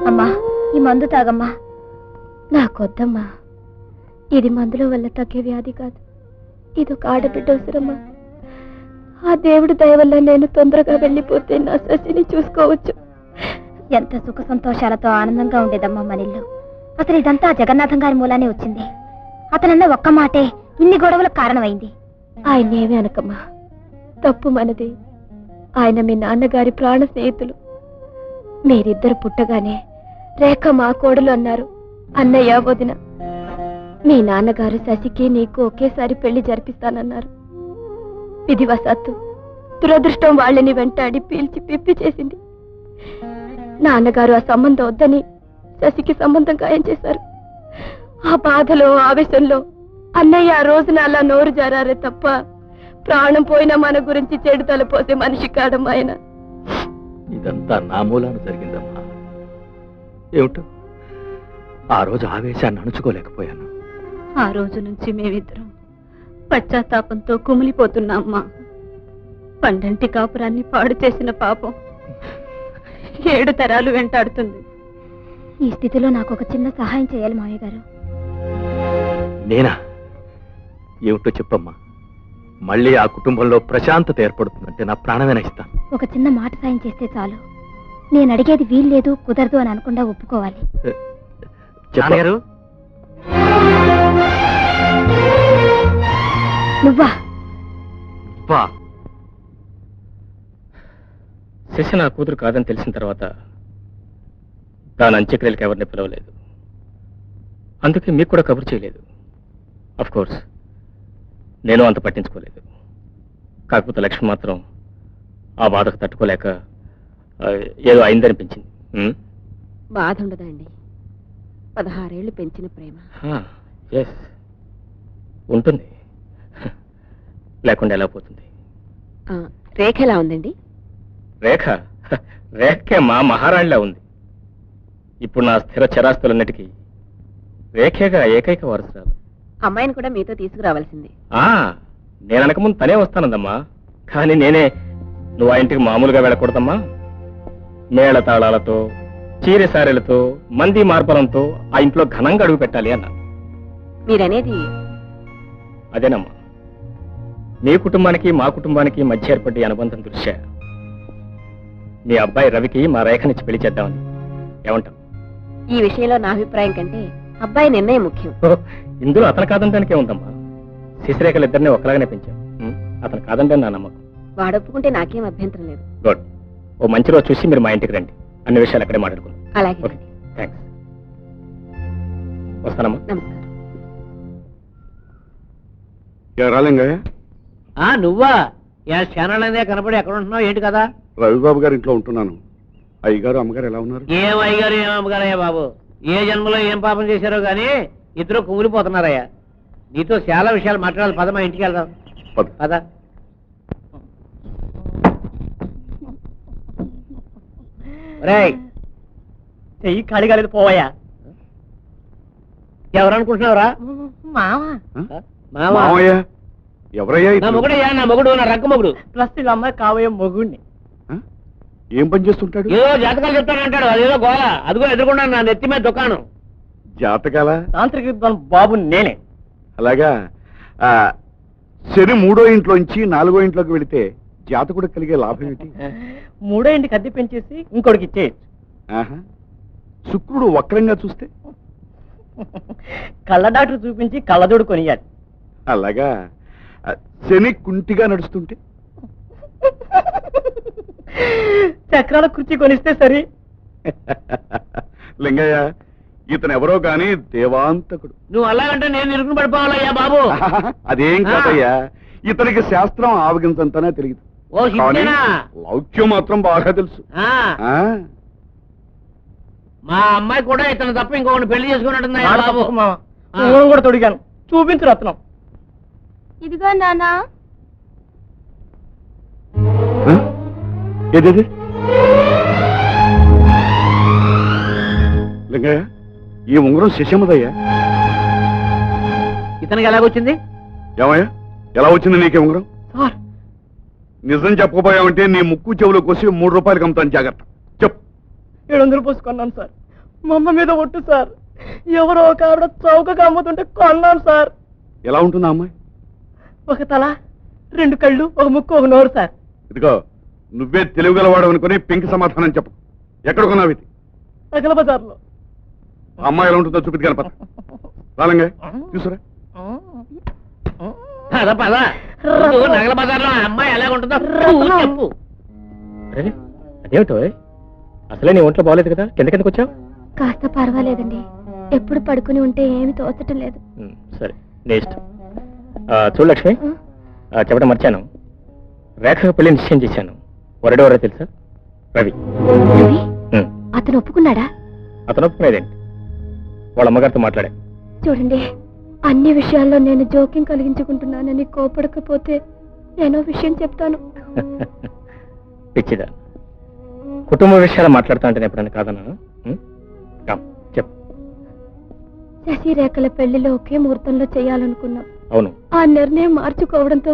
అమ్మా ఈ మందు తాగమ్మా. నాకొద్దమ్మా, ఇది మందుల వల్ల తగ్గే వ్యాధి కాదు, ఇదొక ఆడబిడ్డ అవసరమ్మా. ఆ దేవుడి దయ వల్ల నేను తొందరగా వెళ్ళిపోతే నా శశిని చూసుకోవచ్చు. ఎంత సుఖ సంతోషాలతో ఆనందంగా ఉండేదమ్మా మనిల్లు. అసలు ఇదంతా జగన్నాథం గారి మూలానే వచ్చింది. అతనన్న ఒక్క మాటే ఇన్ని గొడవలకు కారణమైంది. ఆయనేమి అనకమ్మా, తప్పు మనది. ఆయన మీ నాన్నగారి ప్రాణ స్నేహితులు. మీరిద్దరు పుట్టగానే రేఖ మా కోడలు అన్నారు. అన్నయ్య వదిన, మీ నాన్నగారు శశికి నీకు ఒకేసారి పెళ్లి జరిపిస్తానన్నారు. విధివశాత్తు దురదృష్టం వాళ్ళని వెంటాడి పీల్చి పిప్పి చేసింది. నాన్నగారు ఆ సంబంధం వద్దని శశికి సంబంధం ఖాయం చేశారు. ఆ బాధలో ఆవేశంలో అన్నయ్య ఆ రోజున అలా నోరు జారారే తప్ప ప్రాణం పోయినా మన గురించి చెడు తలపోసే మనిషి కాడమ్మా ఆయన. ఇదంతా నా మూలాన జరిగిందమ్మా. ఏమిటో ఆ రోజు ఆవేశాన్ని అణుచుకోలేకపోయాను. ఆ రోజు నుంచి మేమిద్దరం పశ్చాత్తాపంతో కుమిలిపోతున్నామ్మా. పండంటి కాపురాన్ని పాడు చేసిన పాపం 7 తరాలు వెంటాడుతుంది. ఈ స్థితిలో నాకు ఒక చిన్న సహాయం చేయాలి మావయ్య గారు. నేనా? ఏమిటో చెప్పమ్మా. మళ్ళీ ఆ కుటుంబంలో ప్రశాంతత ఏర్పడుతుందంటే నా ప్రాణమేనా ఇస్తాను. ఒక చిన్న మాట సాయం చేస్తే చాలు. నేను అడిగేది వీల్లేదు కుదరదు అని అనకుండా ఒప్పుకోవాలి. చెప్పారు. నువ్వా? శశి నా కూతురు కాదని తెలిసిన తర్వాత దాని అంత్యక్రియలకు ఎవరిని పిలవలేదు. అందుకే మీకు కూడా కబురు చేయలేదు. అఫ్ కోర్స్ నేను అంత పట్టించుకోలేదు. కాకపోతే లక్ష్మి మాత్రం ఆ బాధకు తట్టుకోలేక ఏదో అయిందనిపించింది. బాధ ఉండదండి, 16 ఏళ్ళు పెంచిన ప్రేమ. ఎస్ ఉంటుంది, లేకుండా ఎలా పోతుంది. రేఖ ఎలా ఉందండి? రేఖే మా మహారాణిలా ఉంది. ఇప్పుడు నా స్థిర చరాస్తులన్నిటికీ రేఖేగా ఏకైక వారసురాలు. అమ్మాయిని కూడా మీతో తీసుకురావాల్సింది. నేను అనక ముందు తనే వస్తానందమ్మా. కానీ నేనే నువ్వు ఆ ఇంటికి మామూలుగా వెళ్ళకూడదమ్మా. మేళ తాళాలతో, చీరె సారెలతో, మంది మార్బలంతో ఆ ఇంట్లో ఘనంగా అడుగు పెట్టాలి అన్నా. మీరనేది అదేనమ్మా. మీ కుటుంబానికి మా కుటుంబానికి మధ్య ఏర్పడే అనుబంధం దృష్ట్యా మీ అబ్బాయి రవికి మా రేఖనిచ్చి పెళ్లి చేద్దామని. ఏమంటాం? ఈ విషయంలో నా అభిప్రాయం కంటే అబ్బాయి నిర్ణయం ముఖ్యం. ఇందులో అతను కాదంటానికే ఉందమ్మా. శశిరేఖలు ఇద్దరిని ఒకలాగానే పెంచాం. అతను కాదంటే నా నమ్మకం. వాడొప్పుకుంటే నాకేం అభ్యంతరం లేదు. గుడ్. ఓ మంచి రోజు చూసి మీరు మా ఇంటికి రండి. అన్ని విషయాలు అక్కడే మాట్లాడుకుందాం. అలాగే. థ్యాంక్స్. వస్తానమ్మా. నమస్కారం. రాలింగయ్య, నువ్వా? క్షణాలనే కనపడి ఎక్కడ ఉంటున్నావు ఏంటి కదా? రవిబాబు గారి ఇంట్లో ఉంటున్నాను. అయ్యగారు అమ్మగారు ఎలా ఉన్నారు? ఏం అయ్యగారు ఏం అమ్మగారయ్యా బాబు, ఏ జన్మలో ఏం పాపం చేశారో గానీ ఇద్దరు కుమిలిపోతున్నారయ్యా. నీతో చాలా విషయాలు మాట్లాడాలి. పద, మా ఇంటికి వెళ్దాం. పద. చెయ్యి ఖాళీ కాలేదు, పోవయ్యా. ఎవరనుకుంటున్నావురా? మామయ్య. ఎవరయ్యా? నా మొగుడయ్యా, నా మొగుడు, నా రంక మొగుడు. ప్రస్తుతం అమ్మాయి కాబోయే మొగుడిని. ఏం పని చేస్తుంటాడు? ఏదో జాతకాలు చెప్తానంటాడు, అదేదో గోళ. అదిగో ఎదుర్కొన్నా నా నెత్తి మీద దుకాణం. జాతకాల తాంత్రిక విద్వాన్ బాబు నేనే. అలాగా. శని 3వ ఇంట్లోంచి 4వ ఇంట్లోకి వెళితే జాతకుడు కలిగే లాభం ఏంటి? 3వ ఇంటికి అద్దె పెంచేసి ఇంకోటికి ఇచ్చేయచ్చు. శుక్రుడు వక్రంగా చూస్తే కళ్ళ డాక్టర్ చూపించి కళ్ళజోడు కొనియాలి. అలాగా. శని కుంటిగా నడుస్తుంటే చక్రాల కుర్చీ కొనిస్తే సరి. లింగయ్య, ఇతను ఎవరో గాని దేవాంతకుడు. నువ్వు అలాగంటే నేను ఇరుకుని పడిపోవాలయ్యా బాబు. అదేం కాదయ్యా, ఇతనికి శాస్త్రం ఆవగించంతనే తెలియదు. లౌక్యం మాత్రం బాగా తెలుసు. మా అమ్మాయి కూడా ఇతను తప్ప ఇంకొకటి పెళ్లి చేసుకున్నట్టున్నాయా బాబు. కూడా తొడిగాను, చూపించు రత్నం. ఇదిగో నానా. ఏది? లింగయ్య, ఈ ఉంగరం శశమ్మదయ్యా. ఇతనికి ఎలాగొచ్చింది? ఏమయ్యా, ఎలా వచ్చింది నీకే ఉంగరం? నిజం చెప్పకపోయావంటే నీ ముక్కు చెవులు కోసి 3 రూపాయలకి అమ్ముతాను. జాగ్రత్త. చెప్పు. 700 పోసుకున్నాను సార్. మమ్మ మీద ఒట్టు సార్. ఎవరో ఒక ఆవిడ చౌకగా అమ్ముతుంటే కొన్నాను సార్. ఎలా ఉంటుందా అమ్మాయి? ఒక తల, 2 కళ్ళు, ఒక ముక్కు, ఒక నోరు సార్. ఇదిగో నువ్వే తెలివిగలవాడు అనుకుని పింక్ సమాధానం చెప్పు. ఎక్కడ కొన్నావు ఇది? సకల బజార్లో. ఆ అమ్మాయి ఎలా ఉంటుందో చూపిది కనపడ. రాలంగా చూసురా. పద పద. నువ్వు నగల బజార్లో ఆ అమ్మాయి ఎలా ఉంటుందో నువ్వు చెప్పు. అరే అదేమిటో అసలే నీ ఒంట్లో బాగలేదు కదా, కిందకి వచ్చావు? కాస్త పర్వాలేదండి. ఎప్పుడు పడుకుని ఉంటే ఏమి తోచటం లేదు. సరే నీ ఇష్టం. చూడు లక్ష్మి, చెప్పడం మర్చాను, రేఖకు పెళ్లి నిశ్చయం చేశాను. వరడెవరో తెలుసా? రవి. రవి? అతను ఒప్పుకున్నాడా? అతను ఒప్పుకునేదేంటి, వాళ్ళ అమ్మగారితో మాట్లాడా. చూడండి, అన్ని విషయాల్లో నేను జోక్యం కలిగించుకుంటున్నానని కోపడకపోతే నేనో విషయం చెప్తాను. పిచ్చిదా, కుటుంబ విషయాలు మాట్లాడుతా అంటే ఎప్పుడైనా కాదన్నాను. చెప్పు. శశిరేఖల పెళ్లిలో ఒకే ముహూర్తంలో చేయాలనుకున్నాం. అవును. ఆ నిర్ణయం మార్చుకోవడంతో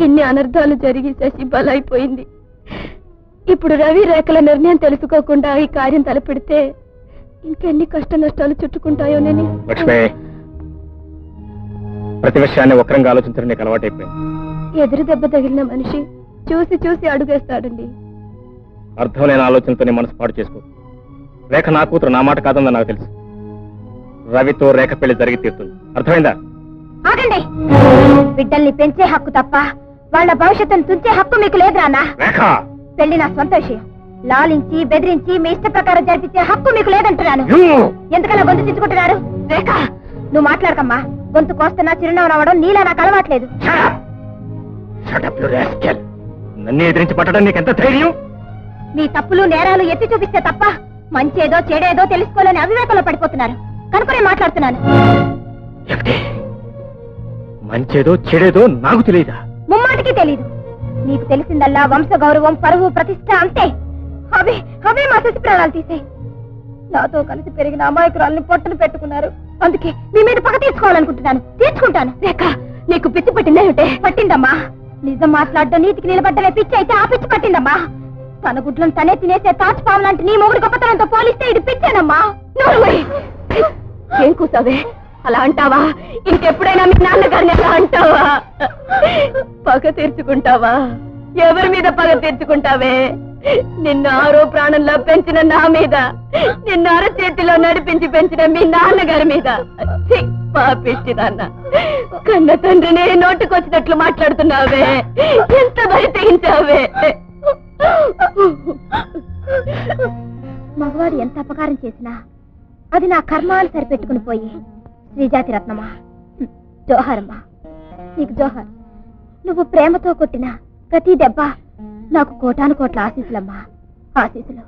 ఇన్ని అనర్థాలు జరిగి శశి బలైపోయింది. ఇప్పుడు రవి రేఖల నిర్ణయం తెలుసుకోకుండా ఈ కార్యం తలపెడితే ఇంకెన్ని కష్ట నష్టాలు చుట్టుకుంటాయోనని. లక్ష్మి, ప్రతి విషయాన్ని వక్రంగా ఆలోచించడం నీకు అలవాటైపోయింది. ఎదురు దెబ్బ తగిలిన మనిషి చూసి చూసి అడుగేస్తాడండి. అర్థం లేని ఆలోచనతో నీ మనసు పాడు చేసుకో. రేఖ నా కూతురు, నా మాట కాదని నాకు తెలుసు. రవితో రేఖ పెళ్లి జరిగి తీరుతుంది. అర్థమైందా? ఆగండి. బిడ్డల్ని పెంచే హక్కు తప్ప వాళ్ళ భవిష్యత్తును తుంచే హక్కు మీకు లేదు నాన్న. రేఖ, పెళ్లి నా సొంత విషయం. లాలించి బెదిరించి మీ ఇష్ట ప్రకారం జరిపించే హక్కు మీకు లేదంటున్నాను. ఎందుకలా గొంతు తెచ్చుకుంటున్నారు? రేఖ, నువ్వు మాట్లాడకమ్మా. గొంతు కోస్తున్నా చిరునవ్వు నవ్వడం నీలా నాకు అలవాట్లేదు. నన్ను ఎదిరించి పట్టడం నీకెంత ధైర్యం? మీ తప్పులు నేరాలు ఎత్తి చూపిస్తే తప్ప మంచేదో చెడేదో తెలుసుకోలేని అవివేకంలో పడిపోతున్నారు కనుకనే మాట్లాడుతున్నాను. మంచేదో చెడేదో నాకు తెలియదా? ముమ్మాటికి తెలీదు. మీకు తెలిసిందల్లా వంశ గౌరవం, పరువు, ప్రతిష్ట అంతే. అవే మా శశి ప్రాణాలు తీసే. నాతో కలిసి పెరిగిన అమాయకురాల్ని పొట్టను పెట్టుకున్నారు. అందుకే మీ మీద పగ తీర్చుకోవాలనుకుంటున్నాను. తీర్చుకుంటాను. రేఖ, నీకు పిచ్చి పట్టిందేమిటే? పట్టిందమ్మా. నిజం మాట్లాడడం నీతికి నిలబడ్డమే పిచ్చి అయితే ఆ పిచ్చి పట్టిందమ్మా. తన గుడ్లను తనే తినేసే తాచుపాము లాంటి నీ మొగుడి గొప్పతనంతో పోలిస్తే ఇది పిచ్చేనమ్మా. ఏం కూసావే? అలా అంటావా? ఇంకెప్పుడైనా మీ నాన్నగారిని అలా అంటావా? పగ తీర్చుకుంటావా? ఎవరి మీద పగ తీర్చుకుంటావే? నిన్ను ఆరో ప్రాణంలో పెంచిన నా మీద, నిన్ను అరచేతిలో నడిపించి పెంచిన మీ నాన్నగారి మీద. పాపిచ్చి నాన్న, కన్న తండ్రిని నోటుకొచ్చినట్లు మాట్లాడుతున్నావే. ఎంత బరి తెగించావే? మగవాడు ఎంత అపకారం చేసినా అది నా కర్మాలు సరిపెట్టుకుని పోయి. శ్రీజాతి రత్నమా, జోహారమ్మా, నీకు జోహార్. నువ్వు ప్రేమతో కొట్టిన ప్రతి దెబ్బ నాకు కోటాను కోట్ల ఆశీస్సులమ్మా. ఆశీస్సులు.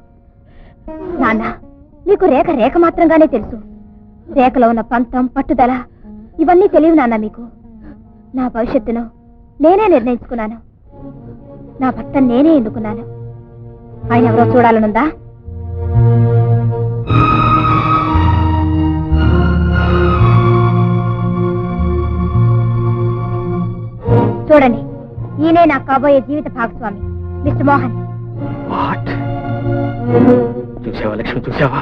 నాన్న, నీకు రేఖ మాత్రంగానే తెలుసు. రేఖలో ఉన్న పంతం, పట్టుదల ఇవన్నీ తెలియవు నాన్న మీకు. నా భవిష్యత్తును నేనే నిర్ణయించుకున్నాను. నా భర్త నేనే ఎన్నుకున్నాను. ఆయన ఎవరో చూడాలనుందా? చూడండి, ఈయనే నా కాబోయే జీవిత భాగస్వామి, మిస్టర్ మోహన్. చూసావా లక్ష్మి, చూసావా?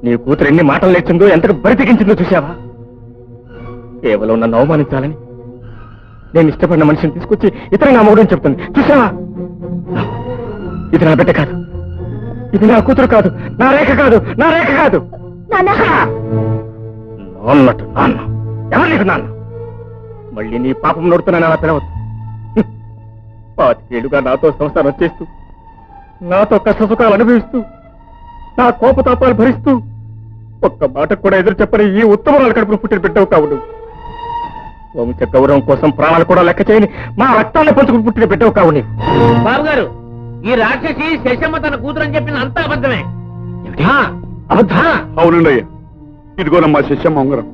నీ కూతురు ఎన్ని మాటలు నేర్చిందో, ఎంతకు బరి తెగించిందో చూసావా? కేవలం నన్ను అవమానించాలని నేను ఇష్టపడిన మనిషిని తీసుకొచ్చి ఇతర నా మొగుడని చెప్తుంది. చూసావా? ఇది నా బిడ్డ కాదు, ఇది నా కూతురు కాదు, నా రేఖ కాదు, నా రేఖ కాదు. నాన్నట్టు నాన్న. ఎవరు నీకు నాన్న? మళ్ళీ నీ పాపం నడుతున్నాను అలా పిలవద్దు. 5 ఏళ్లుగా నాతో సంసారం చేస్తూ, నాతో కష్టసుఖాలు అనుభవిస్తూ, నా కోపతాపాలు భరిస్తూ, ఒక్క మాట కూడా ఎదురు చెప్పని ఈ ఉత్తమరాలు కడుపును పుట్టిన బిడ్డవు కావుడు. వంశ గౌరవం కోసం ప్రాణాలు కూడా లెక్క చేయని మా రక్తాన్ని పంచుకుని పుట్టిన బిడ్డవు కావుని. బాబు గారు, ఈ రాక్షసి శశమ్మ తన కూతురని చెప్పిన అంతా అబద్ధమే. అవునండి అయ్యా, ఇదిగోనమ్మా శశమ్మ ఉంగరం.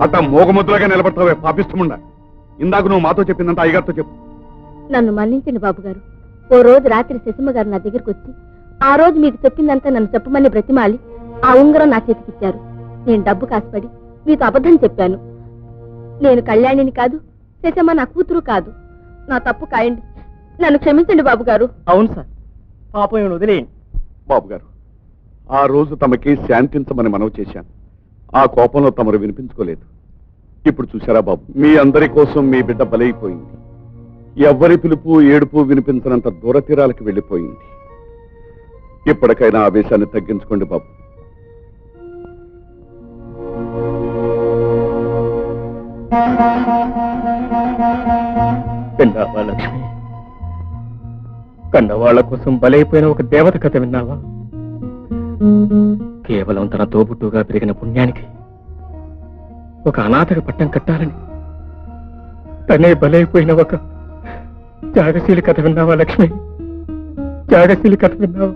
అట్ట మోగముద్రగా నిలబడతావే పాపిస్తముండా. ఇందాక నువ్వు మాతో చెప్పిందంటే అయ్యగారితో చెప్పు. నన్ను మన్నించండి బాబు గారు. ఓ రోజు రాత్రి శశమ్మ గారు నా దగ్గరికి వచ్చి ఆ రోజు మీకు చెప్పిందంతా నన్ను చెప్పమని బ్రతిమాలి ఆ ఉంగరం నా చేతికిచ్చారు. నేను డబ్బు కాసిపడి మీకు అబద్ధం చెప్పాను. నేను కళ్యాణిని కాదు, శశమ్మ నా కూతురు కాదు. నా తప్పు కాయండి, నన్ను క్షమించండి బాబు గారు. అవును సార్, పాపం ఏమి వదిలేయండి. బాబు గారు, ఆ రోజు తమకి శాంతించమని మనవి చేశాను. ఆ కోపంలో తమరు వినిపించుకోలేదు. ఇప్పుడు చూసారా బాబు, మీ అందరి కోసం మీ బిడ్డ బలైపోయింది. ఎవ్వరి పిలుపు ఏడుపు వినిపించనంత దూరతీరాలకు వెళ్ళిపోయింది. ఇప్పటికైనా ఆవేశాన్ని తగ్గించుకోండి బాబు. విన్నావా లక్ష్మి? కన్నవాళ్ల కోసం బలైపోయిన ఒక దేవత కథ విన్నావా? కేవలం తన తోబుట్టుగా పెరిగిన పుణ్యానికి ఒక అనాథకి పట్టం కట్టాలని తనే బలైపోయిన ఒక త్యాగశీలి కథ విన్నావా లక్ష్మి? త్యాగశీలి కథ విన్నావా?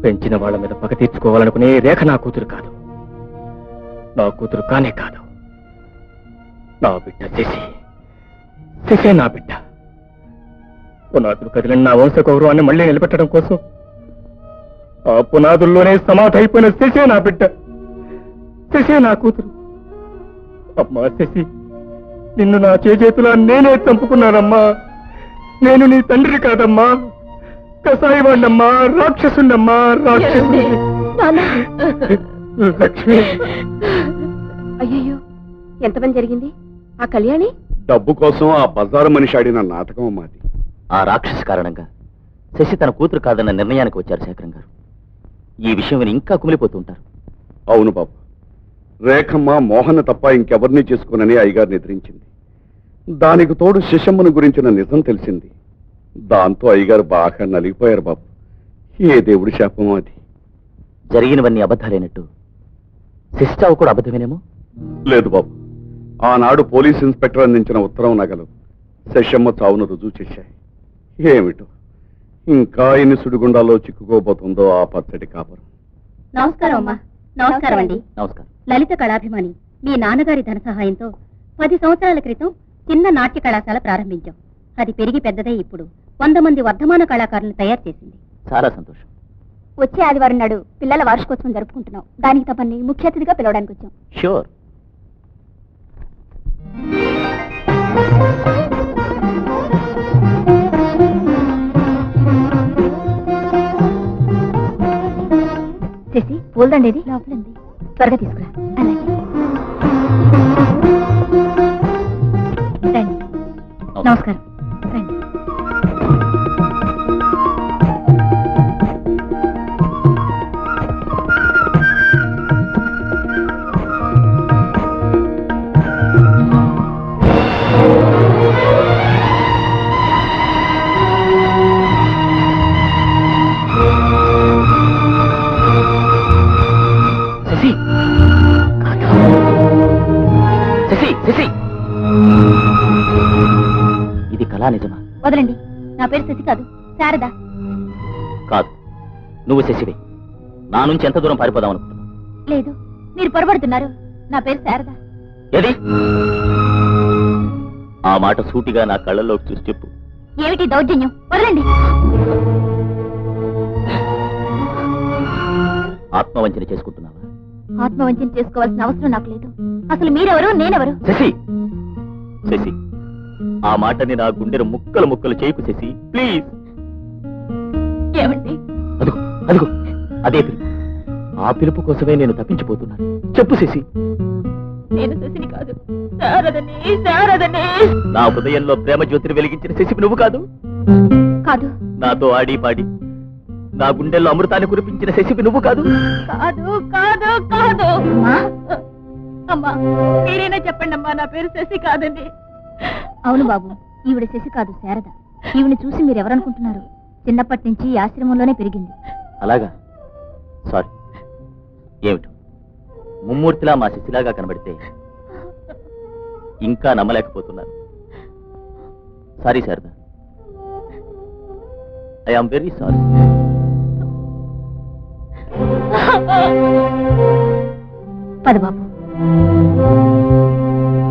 పెంచిన వాళ్ళ మీద పగ తీర్చుకోవాలనుకునే రేఖ నా కూతురు కాదు, నా కూతురు కానే కాదు. నా బిడ్డ శశి, శశే నా బిడ్డ. పునాదులు కదిలిన నా వంశ గౌరవాన్ని మళ్ళీ నిలబెట్టడం కోసం ఆ పునాదుల్లోనే సమాధి అయిపోయిన శశే నా బిడ్డ, శశే నా కూతురు. అమ్మా శశి, నిన్ను నా చేతులా నేనే చంపుకున్నానమ్మా. నేను నీ తండ్రి కాదమ్మా, కసాయివాణ్ణమ్మా, రాక్షసుండమ్మా, రాక్షసుని. లక్ష్మి, అయ్యయ్యో, ఎంత పని జరిగింది? ఆ కళ్యాణి డబ్బు కోసం ఆ బజారు మనిషి ఆడిన నాటకం మాది. ఆ రాక్షసి కారణంగా శశి తన కూతురు కాదన్న నిర్ణయానికి వచ్చారు శేఖరం గారు. ఈ విషయం విని ఇంకా కుమిలిపోతుంటారు. అవును బాబు, రేఖమ్మ మోహన్ తప్ప ఇంకెవరిని చేసుకోనని అయ్యగారిని ఎదిరించింది. దానికి తోడు శశమ్మను గురించిన నిజం తెలిసింది. దాంతో అయ్యగారు బాగా నలిగిపోయారు బాబు. ఏ దేవుడి శాపమో అది. జరిగినవన్నీ అబద్ధాలైనట్టు శశి చావు కూడా అబద్ధమేనేమో? లేదు బాబు, ఆనాడు పోలీస్ ఇన్స్పెక్టర్ అందించిన ఉత్తరం నగలు శశమ్మ చావును రుజువు చేశాయి. ఏమిటో ఇంకా ఎన్ని సుడిగుండాల్లో చిక్కుకోబోతుందో ఆ పచ్చడి కాపురం. నమస్కారం అమ్మా. నమస్కారం అండి. నమస్కారం. లలిత కళాభిమాని మీ నాన్నగారి ధన సహాయంతో 10 సంవత్సరాల క్రితం చిన్న నాట్య కళాశాల ప్రారంభించాం. అది పెరిగి పెద్దదై ఇప్పుడు 100 మంది వర్ధమాన కళాకారులను తయారు చేసింది. చాలా సంతోషం. వచ్చే ఆదివారం నాడు పిల్లల వార్షికోత్సవం జరుపుకుంటున్నాం. దానికి తప్పని ముఖ్య అతిథిగా పిలవడానికి వచ్చాం. షూర్. చేసి పూలదండేది లోపలంది, త్వరగా తీసుకురా. అలాగే రండి. నమస్కారం. రండి. ఇది కళా నిజమా? వదలండి. నా పేరు శశి కాదు, శారద. కాదు, నువ్వు శశివే. నా నుంచి ఎంత దూరం పారిపోదాం అనుకుంటున్నావు? లేదు, మీరు పొరపడుతున్నారు. నా పేరు శారద. ఏది? ఆ మాట సూటిగా నా కళ్ళల్లోకి చూసి చెప్పు. ఏమిటి దౌర్జన్యం? వదలండి. ఆత్మవంచన చేసుకుంటున్నావా? ఆత్మవంచన చేసుకోవాల్సిన అవసరం నాకు లేదు. అసలు మీరెవరు, నేనెవరు? శశి, శశి, ఆ మాటని నా గుండెను ముక్కలు ముక్కలు చేయకు శశి, ప్లీజ్. ఏమండి? అదుగు అదుగు, అదే పిలుపు. ఆ పిలుపు కోసమే నేను తప్పించిపోతున్నాను. చెప్పు శశి. నేను శశిని కాదు, శారదని. శారదని. నా హృదయంలో ప్రేమ జ్యోతిని వెలిగించిన శశివి నువ్వు కాదు? కాదు. నాతో ఆడి పాడి నా గుండెల్లో అమృతాన్ని కురిపించిన శశివి నువ్వు కాదు? కాదు కాదు కాదు. అమ్మా, మీరైనా చెప్పండి అమ్మా, నా పేరు శశి కాదండి. అవును బాబు, ఈవిడ శశి కాదు, శారద. ఈవిని చూసి మీరెవరనుకుంటున్నారు? చిన్నప్పటి నుంచి ఈ ఆశ్రమంలోనే పెరిగింది. అలాగా? సారీ. ఏమిటో ముమ్మూర్తిలా మా శశిలాగా కనబడితే ఇంకా నమ్మలేకపోతున్నాను. Sorry Sharada, I am very sorry. పద బాబు.